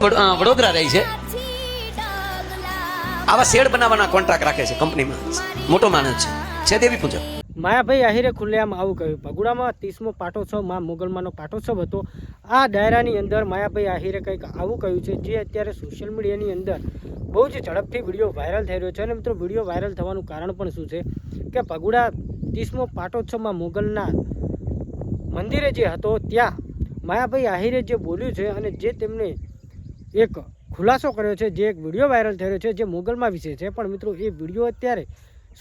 વડોદરા રહી છે, આવા શેડ બનાવવાના કોન્ટ્રાક્ટ રાખે છે કંપનીમાં, મોટો માણસ છે દેવી પૂજક. માયાભાઈ આહિરે ખુલ્લેઆમ આવું કહ્યું. ભગુડામાં 30મો પાટોત્સવ માં મોગલમાનો પાટોત્સવ હતો. આ ડાયરાની અંદર માયાભાઈ આહિરે કંઈક આવું કહ્યું છે જે અત્યારે સોશિયલ મીડિયાની અંદર બહુ જ ઝડપથી વિડીયો વાયરલ થઈ રહ્યો છે. અને મિત્રો વિડીયો વાયરલ થવાનું કારણ પણ શું છે કે ભગુડા 30મો પાટોત્સવમાં મોગલના મંદિરે જે હતો ત્યાં માયાભાઈ આહિરે જે બોલ્યું છે અને જે તેમને એક ખુલાસો કર્યો છે, જે એક વિડીયો વાયરલ થઈ રહ્યો છે જે મોગલમાં વિશે છે. પણ મિત્રો એ વિડીયો અત્યારે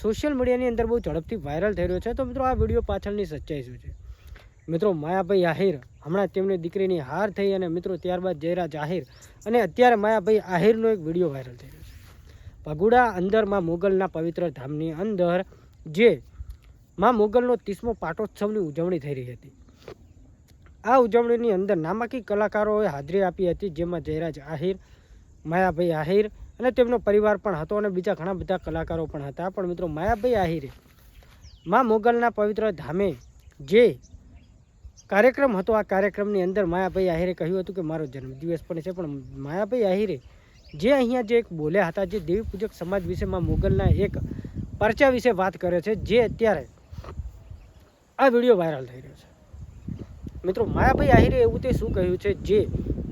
સોશિયલ મીડિયાની અંદર બહુ ઝડપથી વાયરલ થઈ રહ્યો છે. તો મિત્રો આ વિડીયો પાછળની સચ્ચાઈ શું છે? મિત્રો માયાભાઈ આહિર હમણાં તેમની દીકરીની હાર થઈ અને મિત્રો ત્યારબાદ જયરાજ આહિર અને અત્યારે માયાભાઈ આહિરનો એક વિડીયો વાયરલ થઈ રહ્યો છે. ભગુડા અંદર માં મોગલના પવિત્ર ધામની અંદર જે માં મોગલનો 30મો પાટોત્સવની ઉજવણી થઈ રહી હતી. આ ઉજવણીની અંદર નામાંકિત કલાકારોએ હાજરી આપી હતી, જેમાં જયરાજ આહિર, માયાભાઈ આહિર અને તેમનો પરિવાર પણ હતો અને બીજા ઘણા બધા કલાકારો પણ હતા. પણ મિત્રો માયાભાઈ આહિરે માં મોગલના પવિત્ર ધામે જે કાર્યક્રમ હતો, આ કાર્યક્રમની અંદર માયાભાઈ આહિરે કહ્યું હતું કે મારો જન્મદિવસ પણ છે. પણ માયાભાઈ આહિરે જે અહીંયા જે એક બોલ્યા હતા, જે દેવી પૂજક સમાજ વિશે માં મોગલના એક પરચા વિશે વાત કરે છે, જે અત્યારે આ વિડીયો વાયરલ થઈ રહ્યો છે. મિત્રો માયાભાઈ આહિરે એવું તે શું કહ્યું છે, જે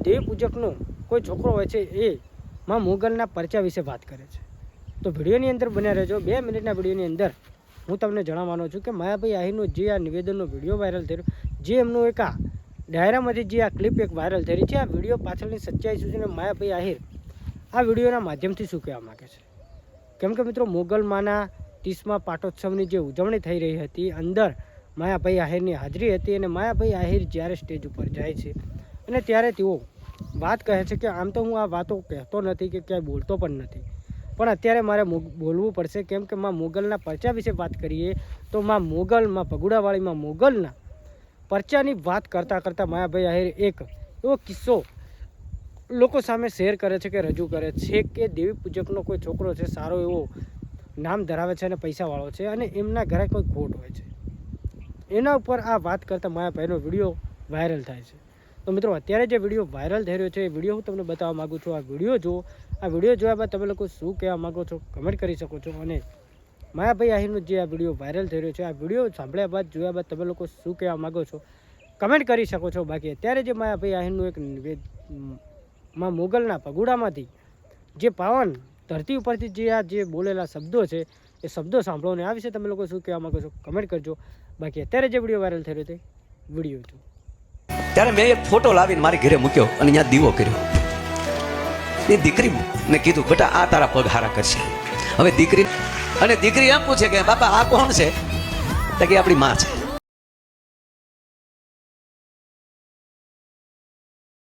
દેવી પૂજકનો કોઈ છોકરો હોય છે એ માં મોગલના પરચા વિશે વાત કરે છે. તો વિડીયોની અંદર બન્યા રહેજો. 2 મિનિટના વિડીયોની અંદર હું તમને જણાવવાનો છું કે માયાભાઈ આહિરનો જે આ નિવેદનનો વિડીયો વાયરલ થયો, જે એમનો એક આ ડાયરામાંથી જે આ ક્લિપ એક વાયરલ થઈ રહી છે, આ વિડીયો પાછળની સચ્ચાઈ શું છે અને માયાભાઈ આહિર આ વિડીયોના માધ્યમથી શું કહેવા માગે છે. કેમ કે મિત્રો મોગલમાના 30મા પાટોત્સવની જે ઉજવણી થઈ રહી હતી, અંદર માયાભાઈ આહિરની હાજરી હતી અને માયાભાઈ આહિર જ્યારે સ્ટેજ ઉપર જાય છે અને ત્યારે તેઓ વાત કહે છે કે આમ તો હું આ વાતો કહેતો નથી કે ક્યાંય બોલતો પણ નથી, પણ અત્યારે મારે બોલવું પડશે કેમ કે માં મોગલના પરચા વિશે વાત કરીએ તો માં મોગલમાં ભગુડાવાળીમાં મોગલના પરચાની વાત કરતાં કરતાં માયાભાઈ આહિર એક એવો કિસ્સો લોકો સામે શેર કરે છે કે રજૂ કરે છે કે દેવી પૂજકનો કોઈ છોકરો છે, સારો એવો નામ ધરાવે છે અને પૈસાવાળો છે અને એમના ઘરે કોઈ ખોટ હોય છે. એના ઉપર આ વાત કરતાં માયાભાઈનો વિડીયો વાયરલ થાય છે. તો મિત્રો અત્યારે જે વિડીયો વાયરલ થઈ રહ્યો છે એ વિડીયો હું તમને બતાવવા માગું છું. આ વિડીયો જુઓ. આ વિડીયો જોયા બાદ તમે લોકો શું કહેવા માગો છો કમેન્ટ કરી શકો છો. અને માયાભાઈ આહિરનો જે આ વિડીયો વાયરલ થઈ રહ્યો છે, આ વિડીયો સાંભળ્યા બાદ જોયા બાદ તમે લોકો શું કહેવા માગો છો કમેન્ટ કરી શકો છો. બાકી અત્યારે જે માયાભાઈ આહિરનું એક માં મોગલના ભગુડામાંથી જે પાવન ધરતી ઉપરથી જે આ જે બોલેલા શબ્દો છે એ શબ્દો સાંભળો ને આ વિશે તમે લોકો શું કહેવા માગો છો કમેન્ટ કરજો. બાકી અત્યારે જે વિડીયો વાયરલ થઈ રહ્યો છે વિડીયો જો. ત્યારે મેં એક ફોટો લાવીને મારી ઘરે મૂક્યો અને ત્યાં દીવો કર્યો. એ દીકરી મેં કીધું બેટા આ તારા પગ હારા કરશે. હવે દીકરી એમ પૂછે કે બાપા આ કોણ છે? તો કે આપણી માં છે.